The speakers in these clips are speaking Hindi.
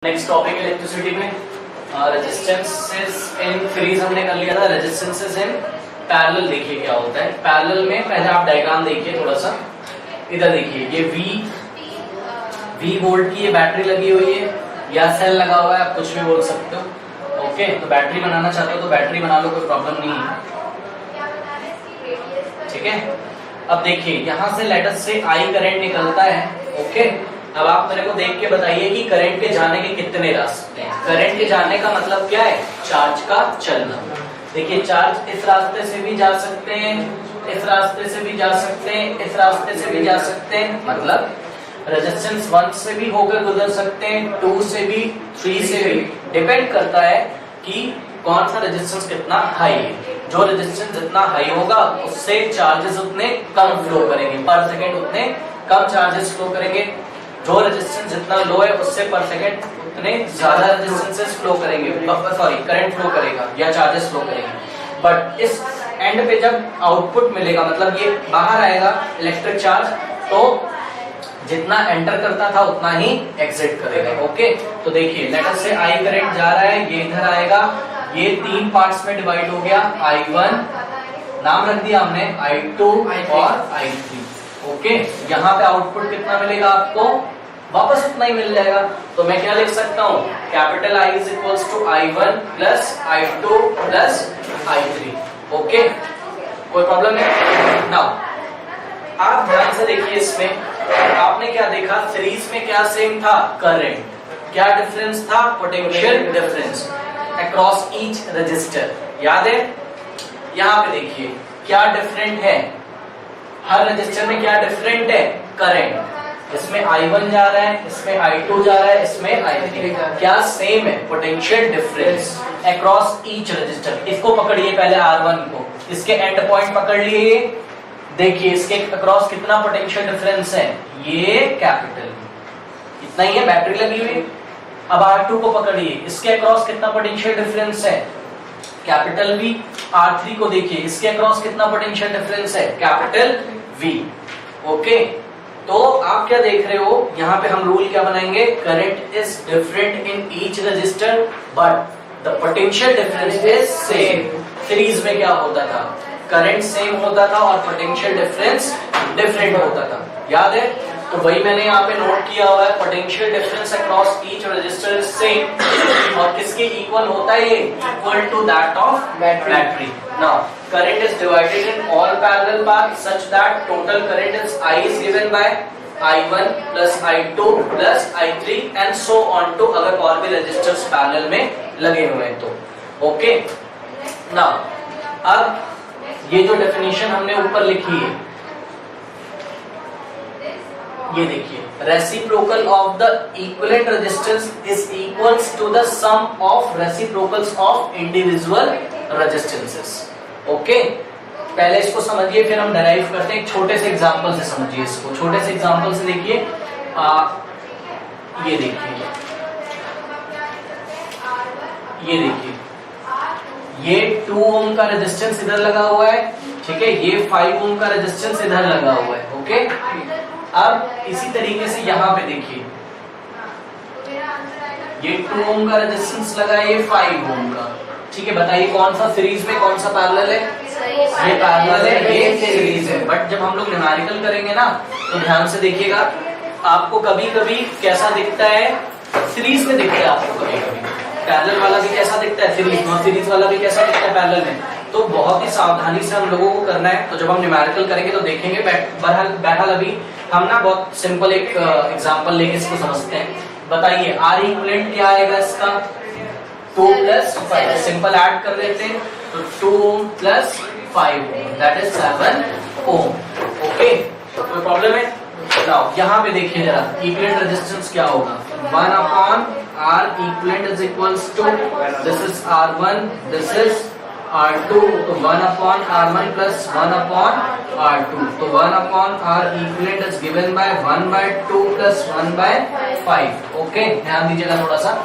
नेक्स्ट टॉपिक इलेक्ट्रिसिटी में रेजिस्टेंसेस इन सीरीज हमने कर लिया था। रेजिस्टेंसेस इन पैरेलल देखिए क्या होता है। पैरेलल में पहले आप डायग्राम देखिए, थोड़ा सा इधर देखिए, ये V वोल्ट की ये बैटरी लगी हुई है या सेल लगा हुआ है, आप कुछ भी बोल सकते हो। ओके, तो बैटरी बनाना चाहते हो तो बैटरी बना लो, कोई प्रॉब्लम नहीं है। ठीक है, अब देखिए यहाँ से लेटर से I करंट निकलता है। ओके, अब आप मेरे को देख के बताइए कि करंट के जाने के कितने रास्ते हैं। करंट के जाने का मतलब क्या है? चार्ज का चलना। देखिए चार्ज इस रास्ते से भी जा सकते हैं, इस रास्ते से भी जा सकते हैं, इस रास्ते से भी जा सकते हैं, मतलब रेजिस्टेंस 1 से भी होकर गुजर सकते हैं, 2 से भी, 3 से भी। डिपेंड करता है कि कौन सा रेजिस्टेंस कितना हाई है। जो रेजिस्टेंस जितना हाई होगा उससे चार्जेस उतने कम फ्लो करेंगे, पर सेकेंड उतने कम चार्जेस फ्लो करेंगे। जो रेजिस्टेंस जितना लो है उससे पर सेकेंड उतने ज्यादा रेजिस्टेंसेस फ्लो करेंगे, करंट फ्लो करेगा या चार्जेस फ्लो करेंगे। बट इस एंड पे जब आउटपुट मिलेगा, मतलब ये बाहर आएगा इलेक्ट्रिक चार्ज, तो जितना एंटर करता था उतना ही एग्जिट करेगा। ओके, तो देखिए लेटर से I करंट जा रहा है, ये इधर आएगा, ये 3 पार्ट्स में डिवाइड हो गया। I1 नाम रख दिया हमने, I2 और I3। ओके, यहाँ पे आउटपुट कितना मिलेगा आपको? वापस इतना ही मिल जाएगा। तो मैं क्या लिख सकता हूँ? Capital I is equals to I1 plus I2 plus I3। Okay, कोई प्रॉब्लम नहीं। नाउ आप ध्यान से देखिए, इसमें आपने क्या देखा? सीरीज में क्या सेम था? करंट। क्या डिफरेंस था? Potential difference across each register. याद है? यहाँ पे देखिए क्या डिफरेंट है, हर रजिस्टर में क्या डिफरेंट है? करंट। इसमें I1 जा रहा है, इसमें I2 जा रहा है, इसमें I3। क्या सेम है? Potential difference across each register. इसको पकड़िए पहले, R1 को, इसके एंड पॉइंट पकड़ लिए। देखिए इसके अक्रॉस कितना पोटेंशियल डिफरेंस है? ये कैपिटल इतना ही है, बैटरी लगी हुई। अब R2 को पकड़िए, इसके अक्रॉस कितना पोटेंशियल डिफरेंस है? Capital V। R3 को देखिए, इसके अक्रॉस कितना पोटेंशियल डिफरेंस है? Capital V। ओके, तो आप क्या देख रहे हो? यहाँ पे हम रूल क्या बनाएंगे? Current is different in each resistor but the potential difference is same. Series में क्या होता था? करंट सेम होता था और पोटेंशियल डिफरेंस डिफरेंट होता था। याद है? तो वही मैंने यहाँ पे नोट किया हुआ है, potential difference across each resistor is same. और किसके इक्वल होता है? ये equal to that of battery. Now current is divided in all parallel path such that total current is I is given by I1 plus I2 plus I3 and so on to, अगर और भी रजिस्टर्स पैरेलल में लगे हुए हैं तो। ओके, नाउ अब ये जो डेफिनेशन हमने ऊपर लिखी है, ये देखिए, reciprocal of the equivalent resistance is equals to the sum of reciprocals of individual resistances. Okay, पहले इसको समझिए, फिर हम डिराइव करते हैं। एक छोटे से एग्जांपल से समझिए इसको। छोटे से एग्जांपल से देखिए, ये देखिए, ये देखिए, ये 2 ओम का रेजिस्टेंस इधर लगा हुआ है, ठीक है, ये 5 ओम का रेजिस्टेंस इधर लगा हुआ है। ओके, अब इसी तरीके से यहाँ पे देखिए, ये 2 ओम का रेजिस्टेंस लगा है, ये 5 ओम का। ठीक है, बताइए कौन सा सीरीज में, कौन सा पैरेलल है? ये पैरेलल है, ये सीरीज है। बट जब हम लोग न्यूमेरिकल करेंगे ना, तो ध्यान से देखिएगा, आपको कभी कभी कैसा दिखता है? सीरीज में दिखता है आपको कभी कभी, पैरेलल वाला भी कैसा दिखता है? सीरीज में। सीरीज वाला भी कैसा दिखता है? पैरेलल में। तो बहुत ही सावधानी से हम लोगों को करना है। तो जब हम न्यूमेरिकल करेंगे तो देखेंगे। बहरहाल अभी हम ना बहुत सिंपल एक एग्जांपल लेके इसको समझते हैं। बताइए R इक्विवेलेंट क्या आएगा इसका? 2 प्लस 5। सिंपल ऐड कर लेते हैं, तो 2 ohm plus 5 ohm that is 7 ohm. Okay, कोई प्रॉब्लम है? नाउ यहाँ पे देखिए जरा, इक्विवेलेंट रेजिस्टेंस क्या होगा? 1 upon R equivalent is equals to, this is R1, this is R2, तो 1 upon R1 plus 1 upon R2, तो 1 upon R equivalent is given by 1/2 plus 1/5। Okay, ध्यान दीजिएगा थोड़ा सा।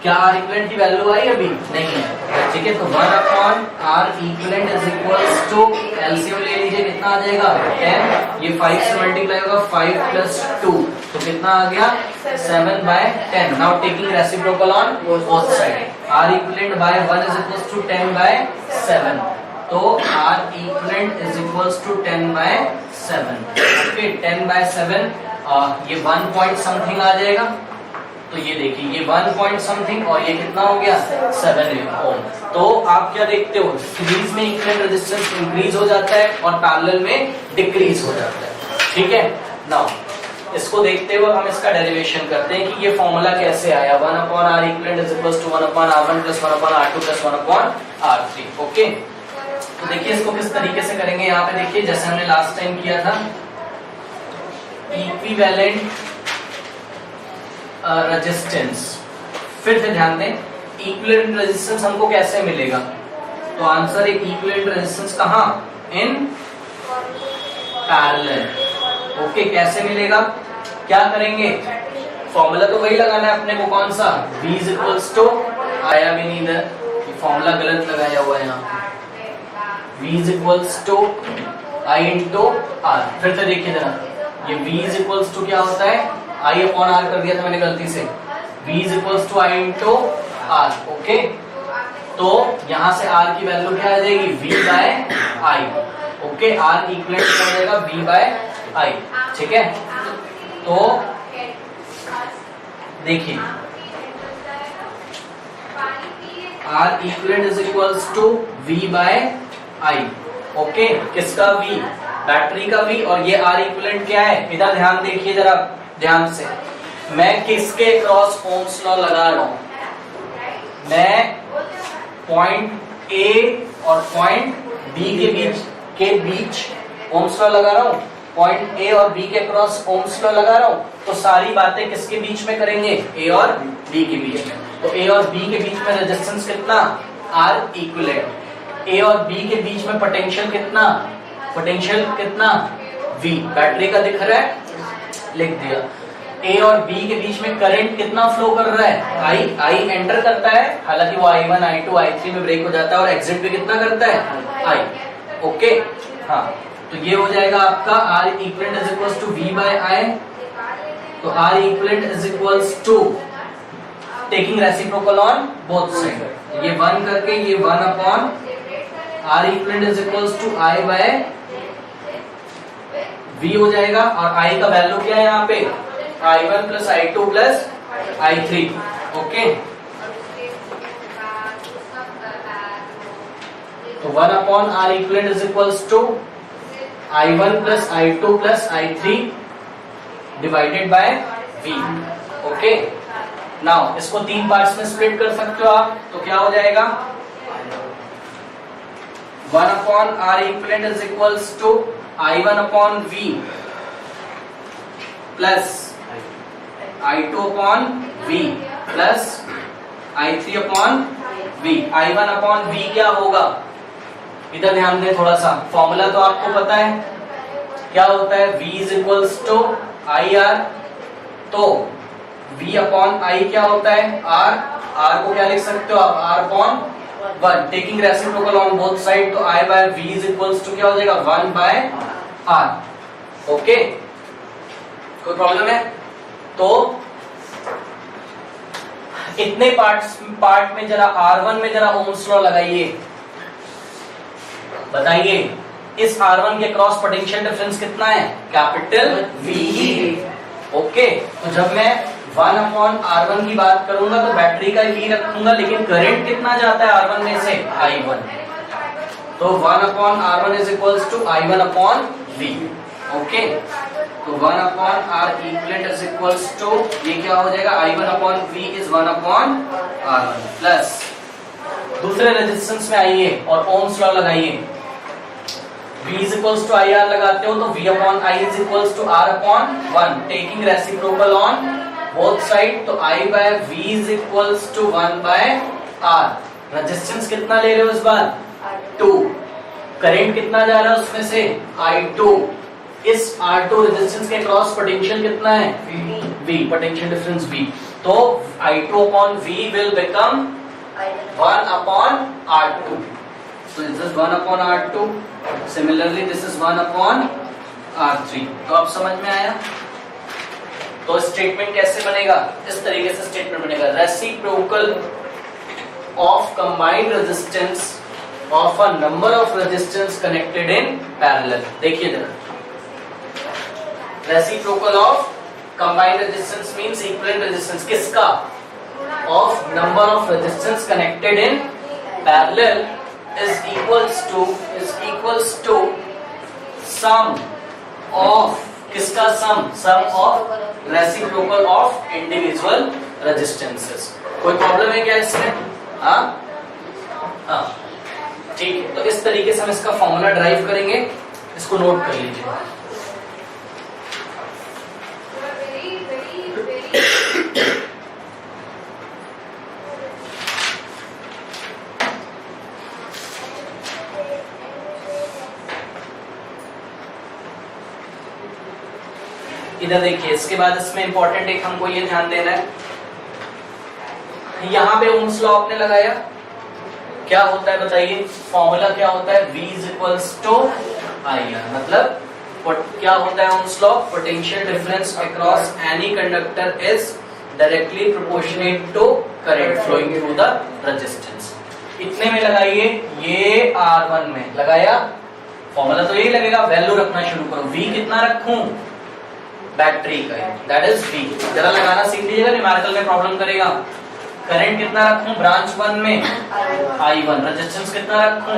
क्या आर इक्विवेलेंट की वैल्यू आई अभी नहीं है, ठीक है। तो 1 upon R equivalent is equals to, LCM ले लीजिए, कितना आ जाएगा 10, ये 5 से मल्टीप्लाई होगा, 5 प्लस 2 तो कितना आ गया 7/10। Now taking reciprocal on both side, R equivalent by 1 is equals to 10/7, तो R equivalent is equals to 10/7, okay. 10/7 ये 1 पॉइंट समथिंग आ जाएगा, तो ये देखिए ये 1 पॉइंट समथिंग और ये कितना हो गया 7 ओम। तो आप क्या देखते हो, सीरीज में इक्विवेलेंट रेजिस्टेंस इंक्रीज हो जाता है और पैरेलल में डिक्रीज हो जाता है, ठीक है। नाउ इसको देखते हुए हम इसका डेरिवेशन करते हैं कि ये फॉर्मूला कैसे आया, 1 upon R equivalent is equals to 1 upon R1 plus 1 upon R2 plus 1 upon R3, okay. तो देखिए इसको किस तरीके से करेंगे, यहाँ पे देखिए जैसे हमने लास्ट टाइम किया था, इक्विवेलेंट रेजिस्टेंस, फिर से ध्यान दें इक्विवेलेंट रेजिस्टेंस हमको कैसे मिलेगा, तो आंसर है इक्विवेलेंट रेजिस्टेंस कहां, इन पैरेलल, ओके। कैसे मिलेगा, क्या करेंगे, फॉर्मूला तो वही लगाना है अपने को, कौन सा, V इज इक्वल्स टू, आया भी नहीं इधर, फॉर्मूला गलत लगाया हुआ है यहाँ, V is equals to I into R। फिर से देखिए जरा, ये V इज इक्वल्स टू क्या होता है, I अपॉन R कर दिया था मैंने गलती से, V is equals to I into R, okay. तो यहाँ से R की वैल्यू क्या आ जाएगी, V by I, okay. R equivalent क्या हो जाएगा, V बाय I, ठीक है। तो देखिए R equivalent is equals to V by I, okay. किसका V, बैटरी का V, और ये R इक्विवेलेंट क्या है, इधर ध्यान देखिए जरा ध्यान से, मैं किसके क्रॉस ओम्स लॉ लगा रहा हूं, मैं पॉइंट A और पॉइंट B के बीच ओम्स लॉ लगा रहा हूं, पॉइंट A और B के क्रॉस ओम्स लॉ लगा रहा हूं, तो सारी बातें किसके बीच में करेंगे, A और B के बीच में। तो A और B के बीच में रेजिस्टेंस कितना, R इक्विवेलेंट, A और B के बीच में पोटेंशियल कितना, पोटेंशियल कितना V, बैटरी का दिख रहा है, लिख दिया। A और B के बीच में करंट कितना फ्लो कर रहा है, I एंटर करता है, हालांकि वो I1 I2 I3 में ब्रेक हो जाता है, और एग्जिट भी कितना करता है, I, ओके। हाँ, तो ये हो जाएगा आपका R equivalent is equals to V by I, तो R equivalent is equals to, taking reciprocal on both side, ये 1 करके ये 1 upon R equivalent is equals to I by V हो जाएगा, और I का वैल्यू क्या है यहाँ पे, I1 plus I2 plus I3, okay. तो 1 upon R equivalent is equals to I1 plus I2 plus I3 divided by V, okay. Now इसको 3 पार्ट्स में स्प्लिट कर सकते हो आप, तो क्या हो जाएगा, 1 upon R equivalent is equals to I1 upon V plus I2 upon V plus I3 upon V। I1 upon V क्या होगा, इधर ध्यान दें थोड़ा सा, फॉर्मूला तो आपको पता है क्या होता है, V is equals to IR, तो V अपॉन I क्या होता है, R को क्या लिख सकते हो आप, R upon 1, taking reciprocal on both side, तो I by V is equals to क्या हो जाएगा, 1 बाय R, ओके। कोई प्रॉब्लम है, तो इतने पार्ट में जरा R1 में जरा ओम्स लॉ लगाइए, बताइए इस R1 के क्रॉस पोटेंशियल डिफरेंस कितना है, कैपिटल V, ओके। तो जब मैं 1 अपॉन R1 की बात करूंगा तो बैटरी का V रखूंगा, लेकिन करंट कितना जाता है R1 में से, I1, तो 1 upon R1 is equals to I1 upon V, okay. तो 1 upon R equivalent is equals to, ये क्या हो जाएगा, I1 upon V is 1 upon R1 plus, दूसरे रेजिस्टेंस में आइए और ओम्स लॉ लगाइए, V is equals to IR लगाते हो तो V upon I is equals to R upon 1, taking reciprocal on both side, तो I by V is equals to 1 by R। Resistance कितना ले रहे हो इस बार, 2, करंट कितना जा रहा है उसमें से, I2, इस R2 रेजिस्टेंस के क्रॉस पोटेंशियल कितना है, V, पोटेंशियल डिफरेंस V, तो I2 upon V will become 1 upon R2. So this is 1 upon R2. Similarly this is 1 upon R3. तो अब समझ में आया? तो स्टेटमेंट कैसे बनेगा? इस तरीके से स्टेटमेंट बनेगा, reciprocal of combined resistance of a number of resistance connected in parallel. देखिए जरा, reciprocal of combined resistance means equivalent resistance किसका? Of number of resistance connected in parallel is equals to sum of किसका sum of reciprocal of individual resistances। कोई प्रॉब्लम है क्या इसमें? हाँ ठीक है। तो इस तरीके से हम इसका फॉर्मूला ड्राइव करेंगे, इसको नोट कर लीजिए। इधर देखिए, इसके बाद इसमें इंपॉर्टेंट एक हमको ये ध्यान देना है, यहाँ पे ओम्स लॉ आपने लगाया, क्या होता है बताइए? फॉर्मूला क्या होता है? V is equals to IR। मतलब क्या होता है ohm's law? Potential difference across any conductor is directly proportionate to current flowing through the resistance. इतने में लगाइए, ये R1 में लगाया, फॉर्मूला तो यही लगेगा, वैल्यू रखना शुरू करो। V कितना रखूं? बैटरी का, दैट इज V। जरा लगाना सीख लीजिएगा, न्यूमेरिकल में प्रॉब्लम करेगा। करंट कितना रखूं ब्रांच 1 में? I1। रेजिस्टेंस कितना रखूं?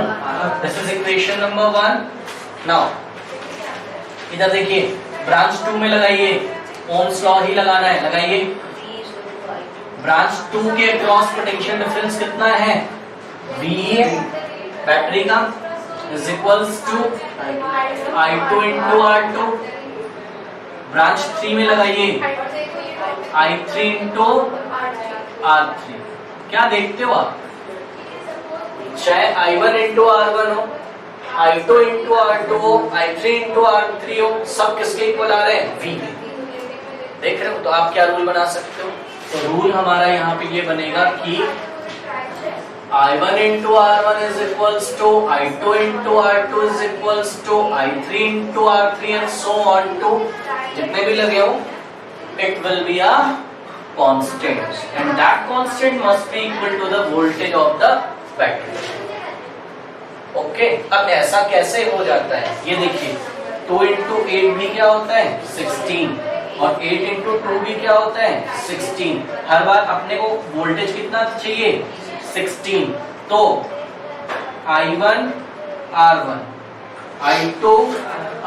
This is equation number 1। Now इधर देखिए, ब्रांच 2 में लगाइए, ओम्स लॉ ही लगाना है, लगाइए। ब्रांच 2 के क्रॉस पोटेंशियल डिफरेंस कितना है? V बैटरी का is equals to I2 into R2। Branch 3 में लगाइए, I3 into R3। क्या देखते हो आप? चाहे I1 into R1 हो, I2 into R2 हो, I3 into R3 हो, सब किसके इक्वल आ रहे हैं? V। देख रहे हो? तो आप क्या रूल बना सकते हो? तो रूल हमारा यहाँ पे ये बनेगा कि I1 into R1 is equals to I2 into R2 is equals to I3 into R3 and so on to जितने भी लगे हो, it will be a constant and that constant must be equal to the voltage of the battery। Okay, अब ऐसा कैसे हो जाता है ये देखिए, 2 into 8 भी क्या होता है? 16 और 8 into 2 भी क्या होता है? 16। हर बार अपने को वोल्टेज कितना चाहिए? 16। तो I1 R1, I2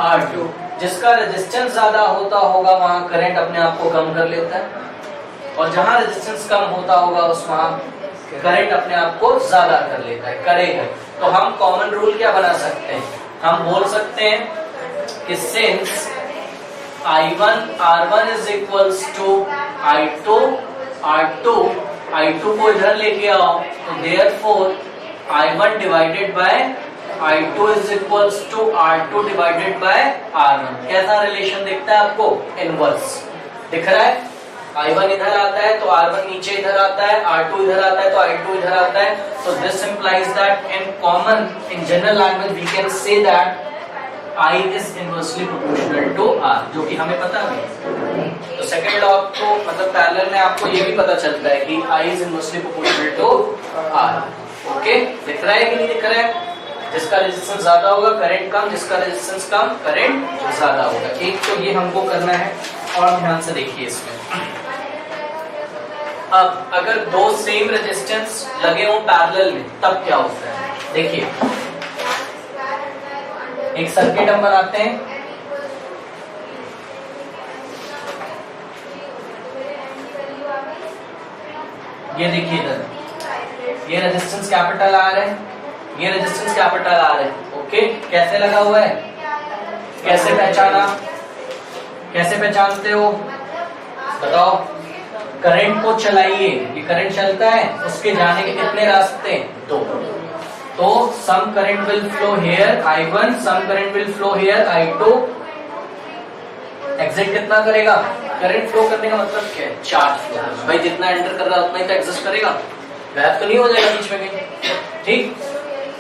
R2, जिसका रेजिस्टेंस ज्यादा होता होगा वहां करंट अपने आप को कम कर लेता है, और जहां रेजिस्टेंस कम होता होगा उस वहां करंट अपने आप को ज्यादा कर लेता है, करेगा। तो हम कॉमन रूल क्या बना सकते हैं? हम बोल सकते हैं कि since I1 R1 is equals to I2 R2, I2 को इधर लेके आओ, तो therefore I1 divided by I2 is equals to R2 divided by R1। कैसा रिलेशन दिखता है आपको? इनवर्स दिख रहा है। I1 इधर आता है तो R1 नीचे इधर आता है, R2 इधर आता है तो I2 इधर आता है। So this implies that in common, in general language we can say that I is inversely proportional to R, जो कि हमें पता है। तो सेकंड लॉ को मतलब पैरेलल में आपको ये भी पता चलता है कि I is inversely proportional to R। Okay, दिख रहा है कि नहीं दिख रहा है? जिसका रेजिस्टेंस ज्यादा होगा करंट कम, जिसका रेजिस्टेंस कम करंट ज्यादा होगा। एक तो ये हमको करना है, और ध्यान से देखिए इसमें। अब अगर दो सेम रेजिस्टेंस लगे हो पैरेलल में तब क्या होता है? देखिए, एक सर्किट हम बनाते हैं, ये देखिए इधर ये रेजिस्टेंस कैपिटल R है, ये रेजिस्टेंस कैपिटल R है। ओके, कैसे लगा हुआ है? कैसे पहचाना? कैसे पहचानते हो बताओ? करंट को चलाइए, ये करंट चलता है, उसके जाने के कितने रास्ते? दो। तो some current will flow here I1, some current will flow here I2। Exit कितना करेगा? करंट फ्लो करने का मतलब क्या है? चार्ज फ्लो करना। भाई जितना एंटर कर रहा है उतना ही तो एग्जिस्ट करेगा, गैप तो नहीं हो जाएगा बीच में कहीं, ठीक।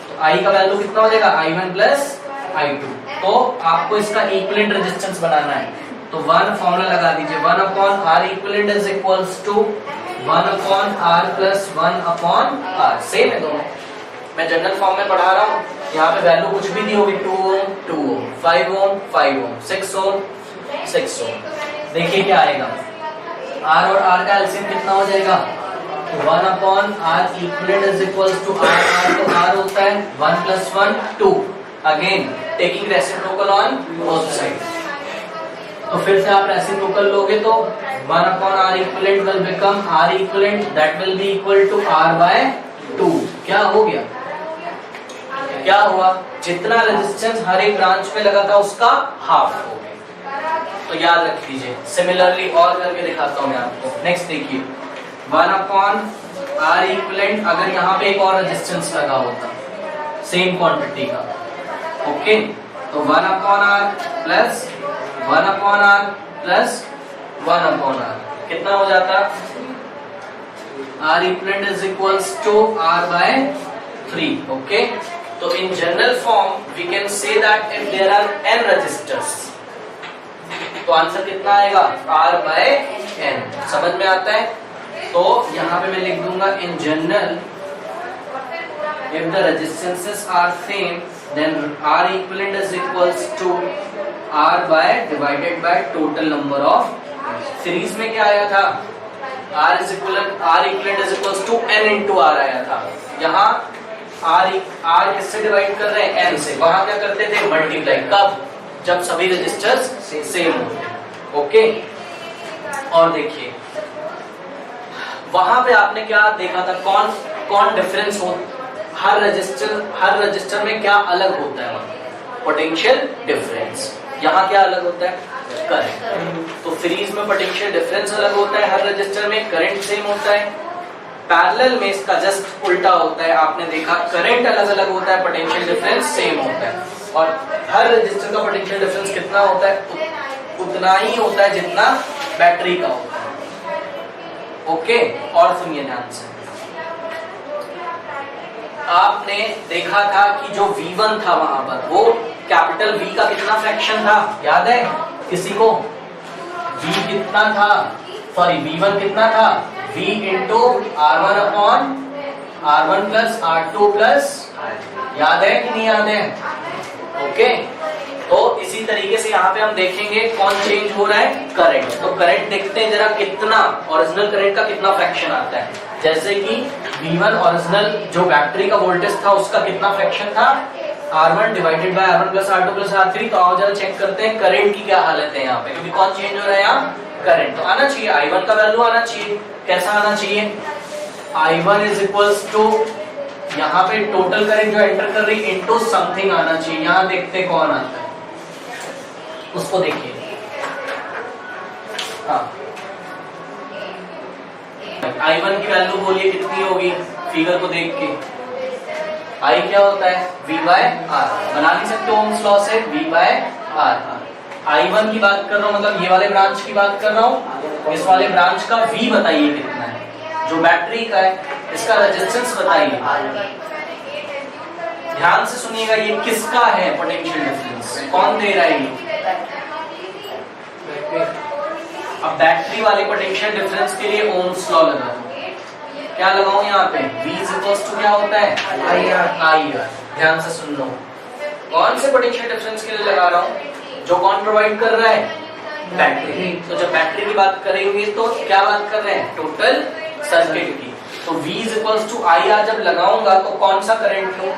तो आई का वैल्यू कितना हो जाएगा? I1 plus I2। तो आपको इसका इक्विवेलेंट रेजिस्टेंस बनाना है, तो 1 फॉर्मूला लगा दीजिए, 1 upon R equivalent is equals to 1 upon R plus 1 upon R. Same है दोनों, मैं जनरल फॉर्म में पढ़ा रहा हूँ। यहाँ पे वैल्यू कुछ भी दी होगी, 2 ओम 2 ओम, 5 ओम 5 ओम, 6 ओम 6 ओम। देखिए क्या आएगा, R और R का एलसीएम कितना हो जाएगा? 1 upon R equivalent is equals to R, R तो आर होता है 1 plus 1 2, again taking reciprocal on both side. तो फिर से आप रेसिप्रोकल लोगे तो 1 upon R equivalent will become R equivalent that will be equal to R by 2। क्या हो गया? क्या हुआ? जितना रेजिस्टेंस हर एक ब्रांच में लगा था उसका हाफ हो गया। तो याद रख लीजिए। सिमिलरली और करके दिखाता हूं मैं आपको। नेक्स्ट देखिए, 1 अपॉन आर इक्विवेलेंट, अगर यहाँ पे एक और रेजिस्टेंस लगा होता सेम क्वांटिटी का, ओके, तो 1 upon R plus 1 upon R plus 1 upon R कितना हो जाता? R equivalent is equals to R by 3। Okay, तो in general form we can say that if there are n resistors, तो आंसर कितना आएगा? R by n। समझ में आता है? तो यहाँ पे मैं लिख दूंगा in general if the resistances are same then R equivalent is equals to R by divided by total number of। Series में क्या आया था? R equivalent is equals to n into R आया था। यहाँ R किससे डिवाइड कर रहे हैं? n से। वहां क्या करते थे? मल्टीप्लाई। कब? जब सभी रजिस्टर्स सेम होते। ओके, और देखिए वहां पे आपने क्या देखा था? कौन डिफरेंस हो? हर रजिस्टर में क्या अलग होता है? Potential difference. यहाँ क्या अलग होता है? करंट। तो सीरीज में पोटेंशियल डिफरेंस अलग होता है, हर रजिस्टर में करंट सेम होता है। पैरेलल में इसका जस्ट उल्टा होता है। आपने देखा करंट अलग अलग होता है, पोटेंशियल डिफरेंस सेम होता है। और हर रजिस्टर का पोटेंशियल डिफरेंस कितना होता है? उतना ही होता है जितना बैटरी का होता है। ओके, और सुनिए ध्यान से, आपने देखा था कि जो V1 था वहां पर, वो कैपिटल V का कितना फ्रैक्शन था? याद है किसी को? V कितना था? सॉरी, V1 कितना था? V into R1 upon R1 plus R2 plus, याद है कि नहीं याद है? ओके, तो इसी तरीके से यहाँ पे हम देखेंगे कौन चेंज हो रहा है? करंट। तो करंट देखते हैं जरा, कितना ओरिजिनल करंट का कितना फ्रैक्शन आता है। जैसे कि V1 ओरिजिनल जो बैटरी का वोल्टेज था उसका कितना फ्रैक्शन था? R1 divided by R1 plus R2 plus R3। तो आओ जरा चेक करते हैं करंट की क्या हालत है यहाँ पे, क्योंकि कौन चेंज हो रहा है यहाँ? करंट। तो आना चाहिए I1 का वैल्यू आना चाहिए। कैसा आना चाहिए? I1 इज इक्वल्स टू, यहाँ पे टोटल करंट जो एंटर कर रही इनटू समथिंग आना चाहिए। यहाँ देखते कौन आता है, उसको देखिए। हाँ, I1 की वैल्यू बोलिए कितनी होगी? फिगर को देख के I क्या होता है? V by R। बना नहीं सकते ओम्स लॉ से? V by R। I1 की बात कर रहा हूँ, मतलब ये वाले ब्रांच की बात कर रहा हूँ। इस वाले ब्रांच का V बताइए कितना है, जो बैटरी का है। इसका रेजिस्टेंस बताइए। ध्यान से सुनिएगा, ये किसका है पोटेंशियल डिफरेंस? कौन दे रहा है ये? अब बैटरी वाले पोटेंशियल डिफरेंस के लिए ओम्स लॉ लगा दो। क्या लगाऊं यहाँ पे? V इक्वल्स टू क्या होता है? IR। ध्यान से सुन लो, कौन से पोटेंशियल डिफरेंस के लिए लगा रहा हूँ? जो कौन प्रोवाइड कर रहा है? बैटरी। तो जब बैटरी की बात करेंगे तो क्या बात कर रहे हैं? टोटल सर्किट की। तो V इक्वल्स टू IR जब लगाऊंगा तो कौन सा करंट लूं?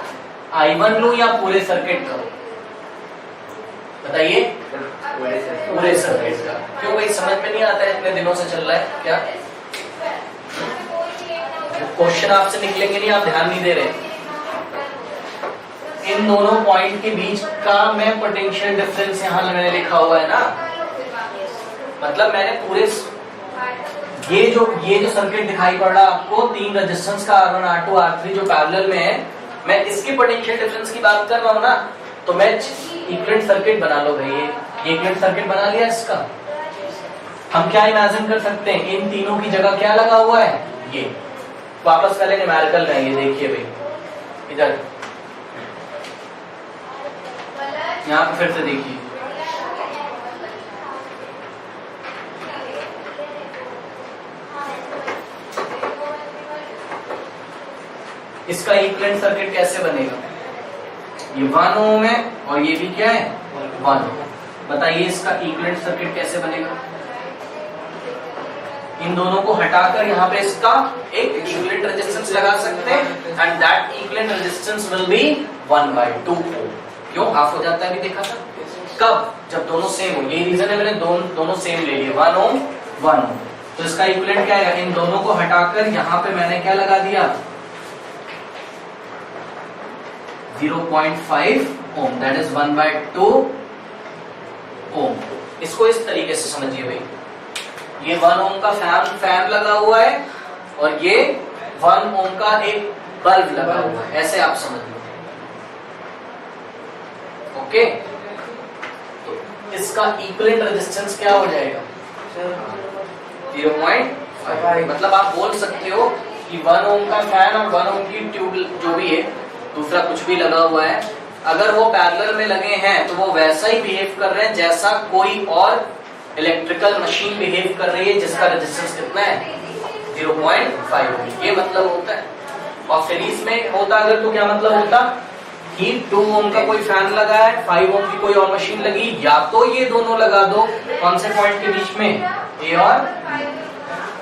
I1 लूं या पूरे सर्किट का? बताइए। पूरे सर्किट का। क्यों भाई, समझ में नहीं आता है? इतने दिनों से चल रहा है क्या? क्वेश्चन आपसे निकलेंगे नहीं, आप ध्यान नहीं दे रहे। इन दोनों पॉइंट के बीच का मैं पोटेंशियल डिफरेंस यहाँ मैंने लिखा हुआ है ना, मतलब मैंने पूरे ये जो सर्किट दिखाई पड़ रहा है आपको, 3 रेजिस्टेंस का R1 R2 R3 जो पैरेलल में है, मैं इसके पोटेंशियल डिफरेंस की बात कर रहा हूँ ना। तो मैं इक्विवेलेंट सर्किट बना लो भाई, ये इक्विवेलेंट सर्किट बना लिया इसका। हम क्या इमेजिन कर सकते हैं, इन तीनों की जगह क्या लगा हुआ है, ये। वापस पहले न्यूमेरिकल में ये देखिए भाई, इधर यहाँ पे फिर से देखिए, इसका इक्विवेलेंट सर्किट कैसे बनेगा, ये 1 ओम है और ये भी क्या है 1 ओम। बताइए इसका इक्विवेलेंट सर्किट कैसे बनेगा। इन दोनों को हटाकर यहाँ पे इसका एक इक्विवेलेंट रेजिस्टेंस लगा सकते हैं and that equivalent resistance will be 1/2 ओम। क्यों हाफ हो जाता है, अभी देखा था कब, जब दोनों सेम हो। यही रीजन है मैंने दोनों सेम ले लिए, 1 ओम 1 ओम। तो इसका इक्विवेलेंट क्या है, इन दोनों को हटाकर यहाँ पे मैंने क्या लगा दिया 0.5 ओम, दैट इज 1/2 ओम। इसको इस तरीके से समझिए भाई, ये 1 ओम का फैन लगा हुआ है और ये 1 ओम का एक बल्ब लगा हुआ है, ऐसे आप समझ लो। ओके, तो इसका इक्विवेलेंट रेजिस्टेंस क्या हो जाएगा 0.5। मतलब आप बोल सकते हो कि 1 ओम का फैन और 1 ओम की ट्यूब जो भी है, दूसरा कुछ भी लगा हुआ है, अगर वो पैरेलल में लगे हैं तो वो वैसा ही बिहेव कर रहे हैं जैसा कोई और इलेक्ट्रिकल मशीन बिहेव कर रही है जिसका रेजिस्टेंस कितना है 0.5। ये मतलब होता है। और सीरीज में होता अगर तो क्या मतलब होता कि 2 ओम का कोई फैन लगा है, 5 ओम की कोई और मशीन लगी, या तो ये दोनों लगा दो कौन से पॉइंट के बीच में, ए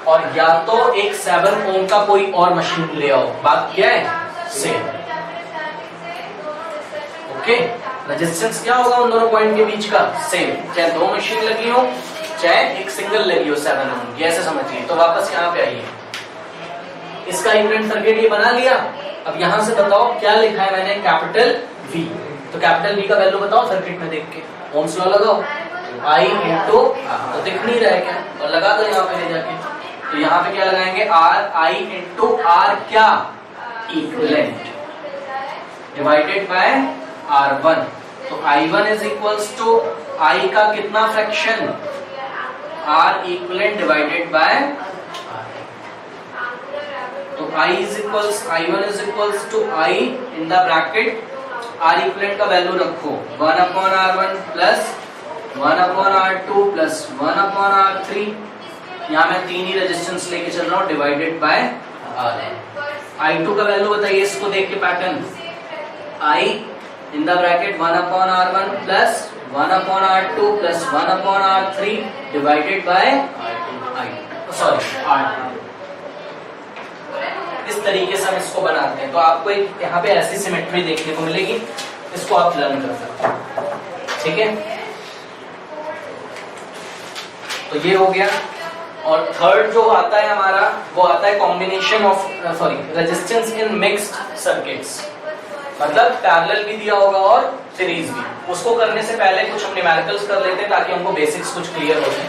और या तो एक 7 ओम का कोई और मशीन ले आओ। बात क्या है सेम। ओके, रेजिस्टेंस क्या होगा उन दोनों पॉइंट के बीच का सेम, चाहे 2 मशीन लगी हो चाहे एक सिंगल लगी हो 7 ओम, ये ऐसे समझिए। तो वापस यहाँ पे आइए, इसका इक्विवेलेंट सर्किट ये बना लिया। अब यहां से बताओ क्या लिखा है मैंने, कैपिटल V। तो कैपिटल V का वैल्यू बताओ सर्किट में देख के, ओम्स लॉ लगाओ, I इंटू, तो दिख नहीं रहा है क्या, और लगा दो यहाँ पे ले जाके। तो यहाँ पे क्या लगाएंगे, I इंटू R क्या, इक्विवेलेंट, डिवाइडेड बाय R1। तो I1 is equals to I का कितना fraction, R equivalent divided by, तो I1 is equals to I in the bracket, R equivalent का वैल्यू रखो 1/R1 plus 1/R2 plus 1/R3। यहाँ मैं 3 ही रेजिस्टेंस लेके चल रहा हूँ, डिवाइडेड बाय R। I2 का वैल्यू बताइए इसको देख के pattern, I in the bracket 1/R1 plus 1/R2 plus 1/R3 divided by R। इस तरीके से हम इसको बनाते हैं। तो आपको एक यहाँ पे ऐसी सिमेट्री देखने को मिलेगी, इसको आप लर्न कर सकते हैं, ठीक है। तो ये हो गया। और थर्ड जो आता है हमारा, वो आता है combination of resistance in mixed circuits. मतलब पैरेलल भी दिया होगा और सीरीज भी। उसको करने से पहले कुछ हम न्यूमेरिकल्स कर लेते हैं ताकि हमको बेसिक्स कुछ क्लियर हो जाए।